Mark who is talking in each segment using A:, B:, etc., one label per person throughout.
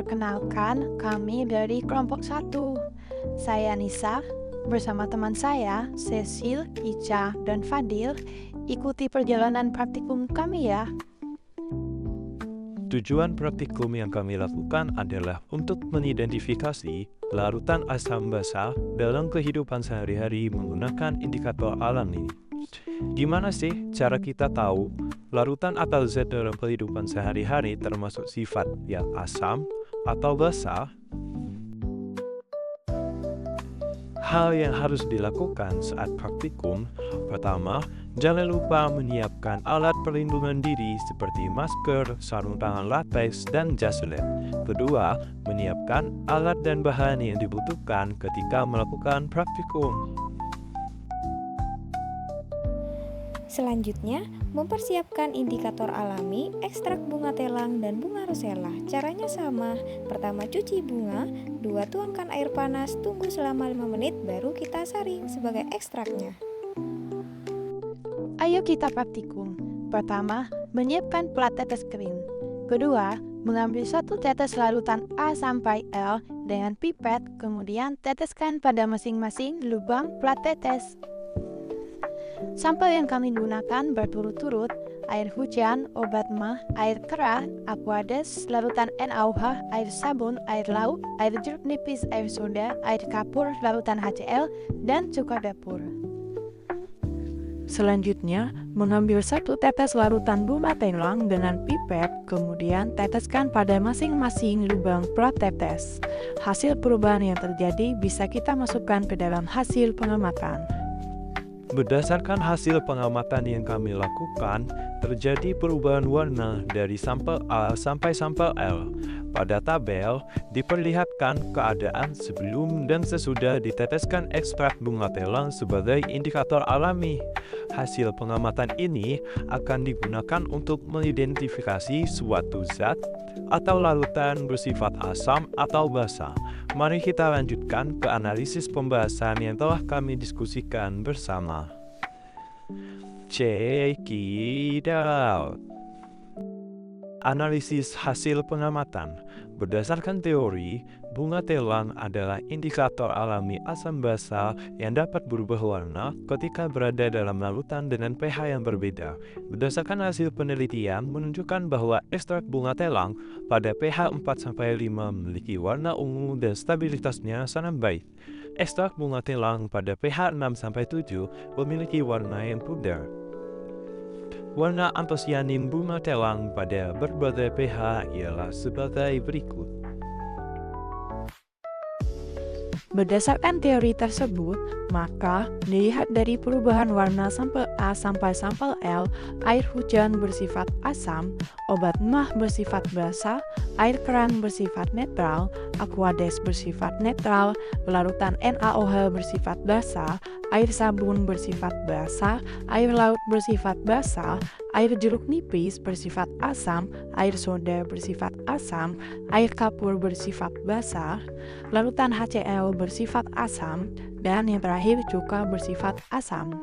A: Perkenalkan, kami dari kelompok 1. Saya Nisa, bersama teman saya, Cecil, Ica, dan Fadil, ikuti perjalanan praktikum kami ya.
B: Tujuan praktikum yang kami lakukan adalah untuk mengidentifikasi larutan asam basa dalam kehidupan sehari-hari menggunakan indikator alami. Gimana sih cara kita tahu larutan atau zat dalam kehidupan sehari-hari termasuk sifat yang asam atau basa? Hal yang harus dilakukan saat praktikum, pertama, jangan lupa menyiapkan alat perlindungan diri seperti masker, sarung tangan latex, dan jas lab. Kedua, menyiapkan alat dan bahan yang dibutuhkan ketika melakukan praktikum.
C: Selanjutnya, mempersiapkan indikator alami, ekstrak bunga telang dan bunga rosella. Caranya sama. Pertama cuci bunga, 2 tuangkan air panas, tunggu selama 5 menit baru kita saring sebagai ekstraknya.
A: Ayo kita praktikum. Pertama, menyiapkan plat tetes kering. Kedua, mengambil 1 tetes larutan A sampai L dengan pipet, kemudian teteskan pada masing-masing lubang plat tetes. Sampel yang kami gunakan berturut-turut: air hujan, obat mah, air keras, aquades, larutan NaOH, air sabun, air lauk, air jeruk nipis, air soda, air kapur, larutan HCl, dan cuka dapur. Selanjutnya, mengambil 1 tetes larutan bunga telang dengan pipet, kemudian teteskan pada masing-masing lubang plat tetes. Hasil perubahan yang terjadi bisa kita masukkan ke dalam hasil pengamatan.
B: Berdasarkan hasil pengamatan yang kami lakukan, terjadi perubahan warna dari sampel A sampai sampel L. Pada tabel, diperlihatkan keadaan sebelum dan sesudah diteteskan ekstrak bunga telang sebagai indikator alami. Hasil pengamatan ini akan digunakan untuk mengidentifikasi suatu zat atau larutan bersifat asam atau basa. Mari kita lanjutkan ke analisis pembahasan yang telah kami diskusikan bersama. Check it out. Analisis hasil pengamatan. Berdasarkan teori, bunga telang adalah indikator alami asam basa yang dapat berubah warna ketika berada dalam larutan dengan pH yang berbeda. Berdasarkan hasil penelitian menunjukkan bahwa ekstrak bunga telang pada pH 4-5 memiliki warna ungu dan stabilitasnya sangat baik. Ekstrak bunga telang pada pH 6-7 memiliki warna yang pudar. Warna antosianin bunga telang pada berbagai pH ialah sebagai berikut.
A: Berdasarkan teori tersebut, maka dilihat dari perubahan warna sampel A sampai sampel L, air hujan bersifat asam, obat mah bersifat basa, air keran bersifat netral, aquades bersifat netral, larutan NaOH bersifat basa, air sabun bersifat basa, air laut bersifat basa, air jeruk nipis bersifat asam, air soda bersifat asam, air kapur bersifat basa, larutan HCl bersifat asam, dan yang terakhir cuka bersifat asam.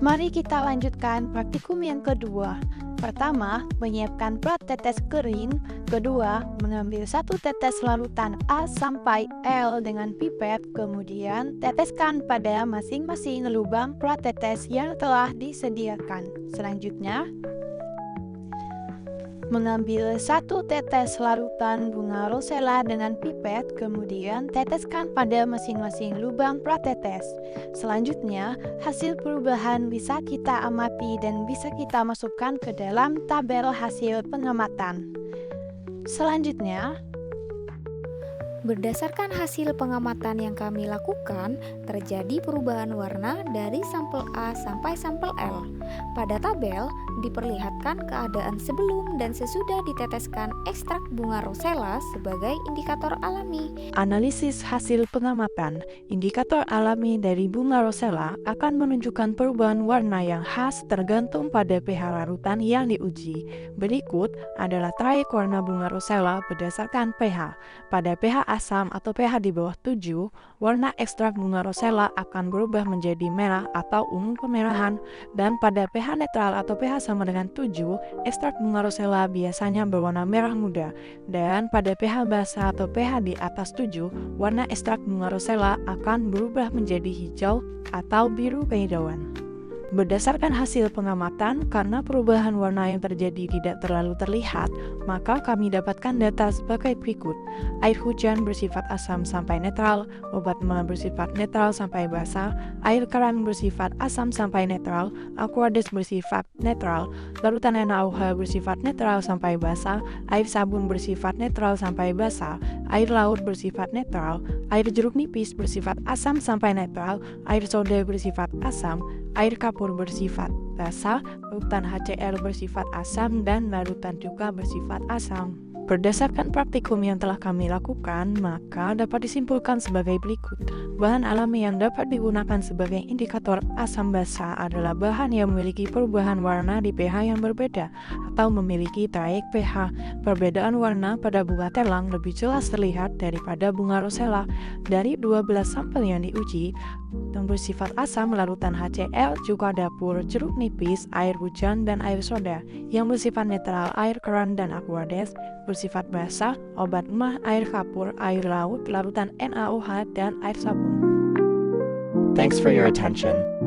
A: Mari kita lanjutkan praktikum yang kedua. Pertama, menyiapkan plat tetes kering. Kedua, mengambil 1 tetes larutan A sampai L dengan pipet, kemudian teteskan pada masing-masing lubang plat tetes yang telah disediakan. Selanjutnya, mengambil 1 tetes larutan bunga rosella dengan pipet, kemudian teteskan pada masing-masing lubang plat tetes. Selanjutnya, hasil perubahan bisa kita amati dan bisa kita masukkan ke dalam tabel hasil pengamatan. Selanjutnya,
C: Berdasarkan hasil pengamatan yang kami lakukan, terjadi perubahan warna dari sampel A sampai sampel L. Pada tabel, diperlihatkan keadaan sebelum dan sesudah diteteskan ekstrak bunga rosella sebagai indikator alami.
A: analisis hasil pengamatan. Indikator alami dari bunga rosella akan menunjukkan perubahan warna yang khas tergantung pada pH larutan yang diuji. Berikut adalah traek warna bunga rosella berdasarkan pH. Pada pH asam atau pH di bawah 7, warna ekstrak bunga rosella akan berubah menjadi merah atau ungu kemerahan, dan pada pH netral atau pH sama dengan 7, ekstrak bunga rosella biasanya berwarna merah muda, dan pada pH basa atau pH di atas 7, warna ekstrak bunga rosella akan berubah menjadi hijau atau biru kehijauan. Berdasarkan hasil pengamatan, karena perubahan warna yang terjadi tidak terlalu terlihat, maka kami dapatkan data sebagai berikut. Air hujan bersifat asam sampai netral, obat mah bersifat netral sampai basa, air keran bersifat asam sampai netral, aquades bersifat netral, larutan NaOH bersifat netral sampai basa, air sabun bersifat netral sampai basa, air laut bersifat netral, air jeruk nipis bersifat asam sampai netral, air soda bersifat asam, air kapur bersifat basa, larutan HCl bersifat asam, dan larutan juga bersifat asam. Berdasarkan praktikum yang telah kami lakukan, maka dapat disimpulkan sebagai berikut. Bahan alami yang dapat digunakan sebagai indikator asam basa adalah bahan yang memiliki perubahan warna di pH yang berbeda atau memiliki trayek pH. Perbedaan warna pada bunga telang lebih jelas terlihat daripada bunga rosella. Dari 12 sampel yang diuji, yang bersifat asam larutan HCl, juga dapur, jeruk nipis, air hujan, dan air soda. Yang bersifat netral, air keran dan aquades. Bersifat basah, obat mah, air kapur, air laut, larutan NaOH, dan air sabun.
B: Thanks for your attention.